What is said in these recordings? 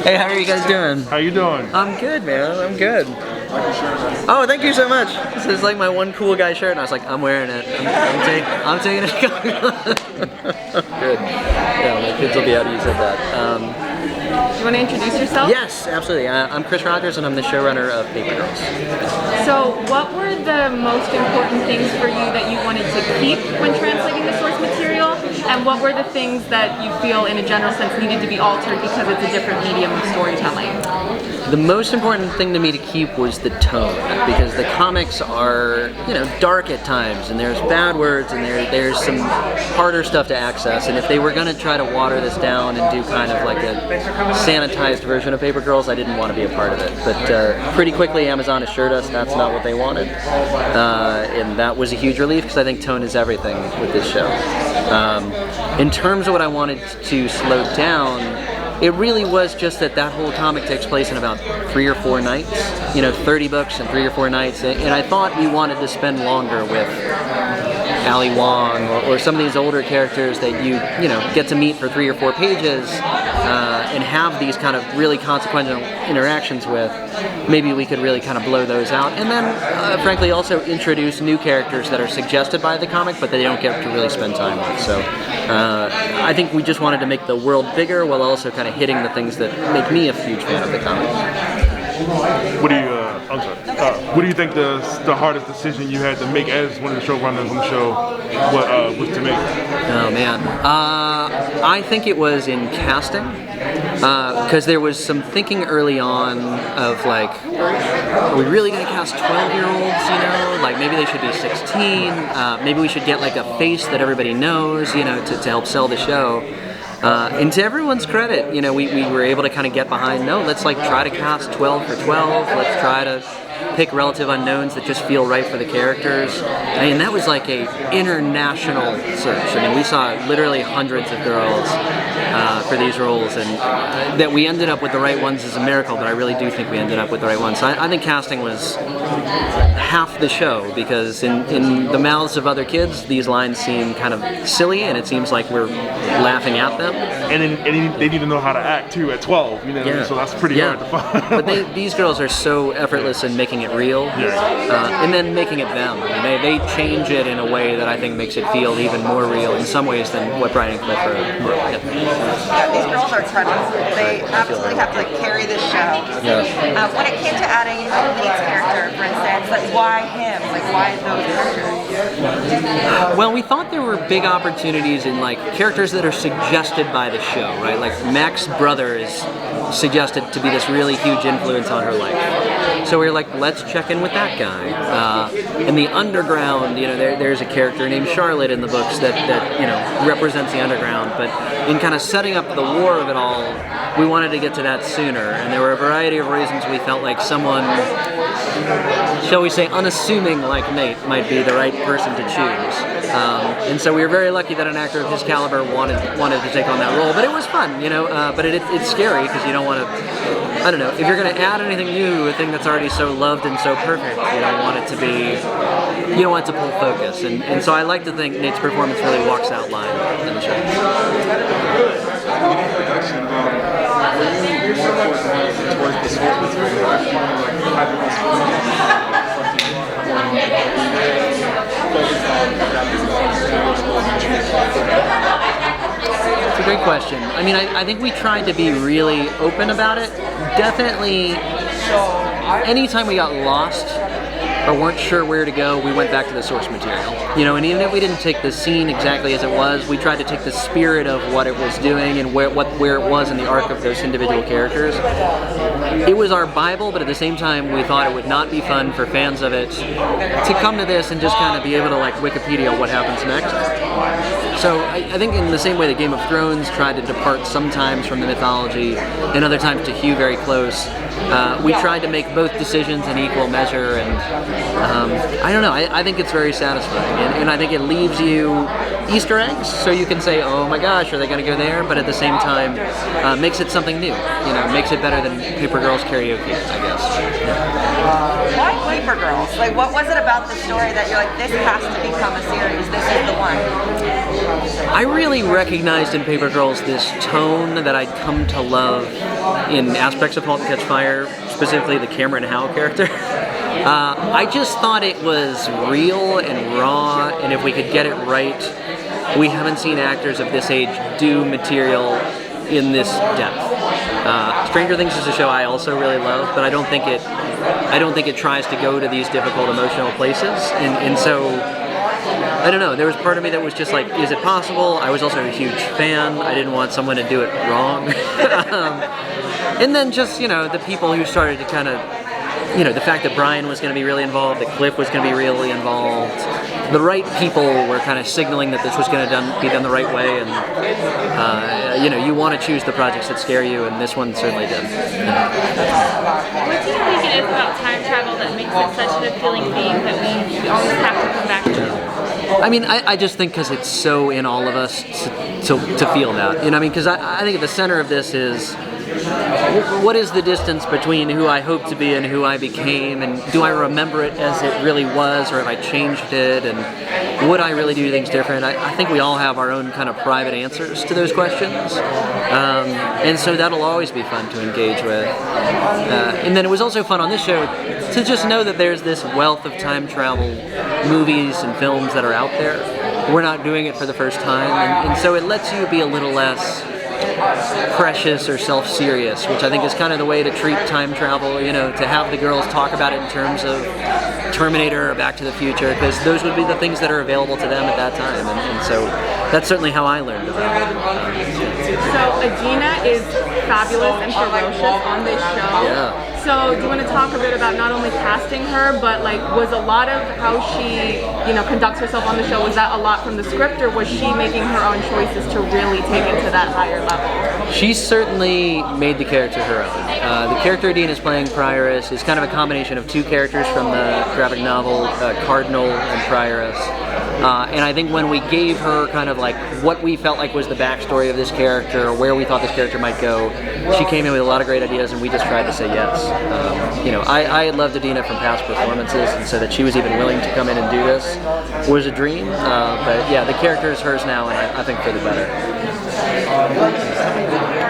Hey, how are you guys doing? How you doing? I'm good, man. I'm good. Oh, thank you so much. This is like my one cool guy shirt, and I was like, I'm wearing it. I'm taking it. Good. Yeah, my kids will be happy you said that. You want to introduce yourself? Yes, absolutely. I'm Chris Rogers, and I'm the showrunner of Paper Girls. So, what were the most important things for you that you wanted to keep when translating the source material? And what were the things that you feel, in a general sense, needed to be altered because it's a different medium of storytelling? The most important thing to me to keep was the tone, because the comics are, dark at times, and there's bad words, and there's some harder stuff to access. And if they were going to try to water this down and do kind of like a sanitized version of Paper Girls, I didn't want to be a part of it. But pretty quickly, Amazon assured us that's not what they wanted, and that was a huge relief, because I think tone is everything with this show. In terms of what I wanted to slow down, it really was just that whole comic takes place in about 3 or 4 nights, 30 books in 3 or 4 nights, and I thought we wanted to spend longer with Ali Wong or some of these older characters that you get to meet for 3 or 4 pages and have these kind of really consequential interactions with. Maybe we could really kind of blow those out, and then frankly also introduce new characters that are suggested by the comic but they don't get to really spend time with. So I think we just wanted to make the world bigger while also kind of hitting the things that make me a huge fan of the comic. What do you? I'm sorry. What do you think the hardest decision you had to make as one of the showrunners on the show was to make? Oh man, I think it was in casting, because there was some thinking early on of like, are we really going to cast 12-year-olds? Like maybe they should be 16. Maybe we should get like a face that everybody knows, to help sell the show. And to everyone's credit, we were able to kind of get behind, no, let's like try to cast 12 for 12, let's try to pick relative unknowns that just feel right for the characters. And that was like a international search. I mean, we saw literally hundreds of girls for these roles, and that we ended up with the right ones is a miracle, but I really do think we ended up with the right ones. So I think casting was half the show, because in the mouths of other kids, these lines seem kind of silly, and it seems like we're laughing at them. And they need to know how to act too at 12, Yeah. So that's pretty hard to find. But these girls are so effortless in making it real, and then making it them. I mean, they change it in a way that I think makes it feel even more real in some ways than what Brian and Cliff are. Yeah, these girls are incredible. They absolutely have to carry this show. Yeah. When it came to adding Nate's character, for instance, like why him? Like why those characters? Well, we thought there were big opportunities in like characters that are suggested by the show, right? Like Mac's brother is suggested to be this really huge influence on her life. So we were like, let's check in with that guy. In the underground, there's a character named Charlotte in the books that represents the underground. But in kind of setting up the war of it all, we wanted to get to that sooner. And there were a variety of reasons we felt like someone, shall we say, unassuming like Nate might be the right person to choose. And so we were very lucky that an actor of his caliber wanted to take on that role. But it was fun, but it's scary because you don't want to, I don't know, if you're going to add anything new to a thing that's already so loved and so perfect, you don't want it to pull focus. And so I like to think Nate's performance really walks that line in the show. It's a great question. I mean, I think we tried to be really open about it. Definitely, anytime we got lost or weren't sure where to go, we went back to the source material. And even if we didn't take the scene exactly as it was, we tried to take the spirit of what it was doing and where it was in the arc of those individual characters. It was our Bible, but at the same time, we thought it would not be fun for fans of it to come to this and just kind of be able to like Wikipedia what happens next. So I think in the same way that Game of Thrones tried to depart sometimes from the mythology and other times to hew very close, we tried to make both decisions in equal measure, and I don't know, I think it's very satisfying, and I think it leaves you Easter eggs, so you can say, oh my gosh, are they going to go there? But at the same time, makes it something new, makes it better than Paper Girls karaoke, I guess. Why Paper Girls? Like, what was it about the story that you're like, this has to become a series, this is the one? I really recognized in Paper Girls this tone that I'd come to love in aspects of *Halt and Catch Fire*, specifically the Cameron Howe character. I just thought it was real and raw, and if we could get it right, we haven't seen actors of this age do material in this depth. Stranger Things is a show I also really love, but I don't think it tries to go to these difficult emotional places, and so I don't know. There was part of me that was just like, is it possible? I was also a huge fan. I didn't want someone to do it wrong. And then just, the people who started to kind of, the fact that Brian was going to be really involved, that Cliff was going to be really involved. The right people were kind of signaling that this was going to be done the right way, and you want to choose the projects that scare you, and this one certainly did. What do you think it is about time travel that makes it such an appealing theme that we always have to come back to? I mean, I just think because it's so in all of us to feel that. Because I think at the center of this is, what is the distance between who I hope to be and who I became, and do I remember it as it really was, or have I changed it, and would I really do things different? I think we all have our own kind of private answers to those questions, and so that'll always be fun to engage with. And then it was also fun on this show to just know that there's this wealth of time travel movies and films that are out there. We're not doing it for the first time, and so it lets you be a little less precious or self-serious, which I think is kind of the way to treat time travel, to have the girls talk about it in terms of Terminator or Back to the Future, because those would be the things that are available to them at that time, and so that's certainly how I learned about it. So Adina is fabulous and ferocious on this show. Yeah. So do you want to talk a bit about not only casting her, but was a lot of how she, conducts herself on the show, was that a lot from the script, or was she making her own choices to really take it to that higher level? She certainly made the character her own. The character Adina is playing, Prioress, is kind of a combination of two characters from the graphic novel, Cardinal and Prioress. And I think when we gave her kind of like what we felt like was the backstory of this character, or where we thought this character might go, she came in with a lot of great ideas, and we just tried to say yes. I had loved Adina from past performances, and so that she was even willing to come in and do this was a dream. But yeah, the character is hers now, and I think for the better.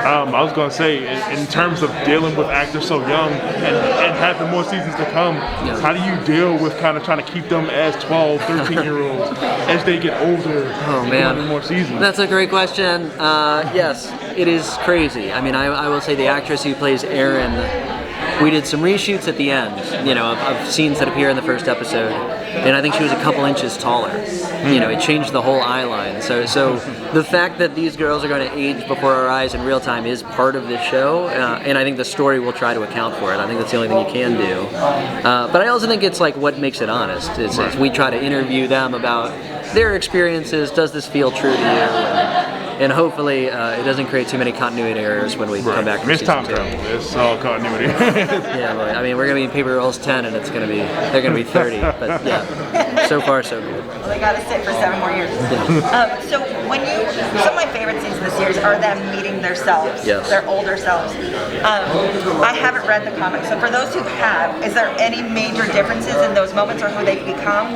I was going to say, in terms of dealing with actors so young and having more seasons to come, how do you deal with kind of trying to keep them as 12, 13-year-olds as they get older? Oh, man. More seasons? That's a great question. Yes, it is crazy. I mean, I will say the actress who plays Erin, we did some reshoots at the end, of scenes that appear in the first episode, and I think she was a couple inches taller. It changed the whole eye line. So the fact that these girls are going to age before our eyes in real time is part of this show, and I think the story will try to account for it. I think that's the only thing you can do. But I also think it's like what makes it honest. Is we try to interview them about their experiences. Does this feel true to you? And hopefully it doesn't create too many continuity errors when we come back. It's time travel. It's all continuity. Yeah, boy. I mean, we're gonna be in Paper Girls 10, and they're gonna be 30. But yeah, so far so good. Well, they got to sit for 7 more years. Yeah. So some of my favorite scenes of the series are them meeting their selves, their older selves. I haven't read the comics, so for those who have, is there any major differences in those moments or who they've become?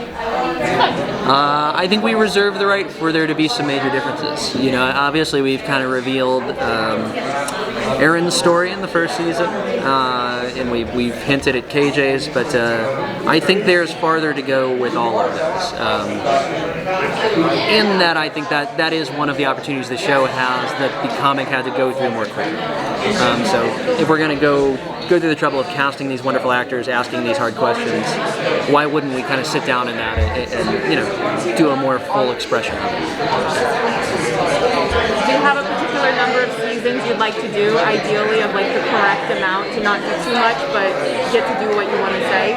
I think we reserve the right for there to be some major differences. Obviously we've kind of revealed Erin's story in the first season, and we've hinted at KJ's, but I think there's farther to go with all of those. In that, I think that is one of the opportunities the show has that the comic had to go through more quickly. So if we're going to go through the trouble of casting these wonderful actors, asking these hard questions, why wouldn't we kind of sit down in that and do a more full expression of it? Do you have a particular number of seasons you'd like to do, ideally of the correct amount, to not do too much but get to do what you want to say?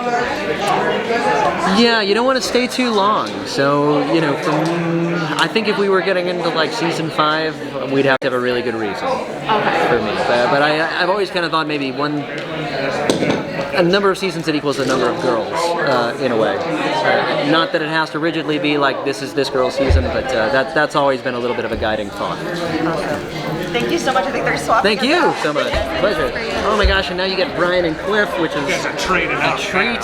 Yeah, you don't want to stay too long. So, I think if we were getting into season 5, we'd have to have a really good reason for me. But I've always kind of thought maybe a number of seasons that equals the number of girls, in a way. Not that it has to rigidly be this is this girl's season, but that's always been a little bit of a guiding thought. Thank you so much. I think they're swapping. Thank you so much. Pleasure. Oh my gosh, and now you get Brian and Cliff, which is a treat. A treat.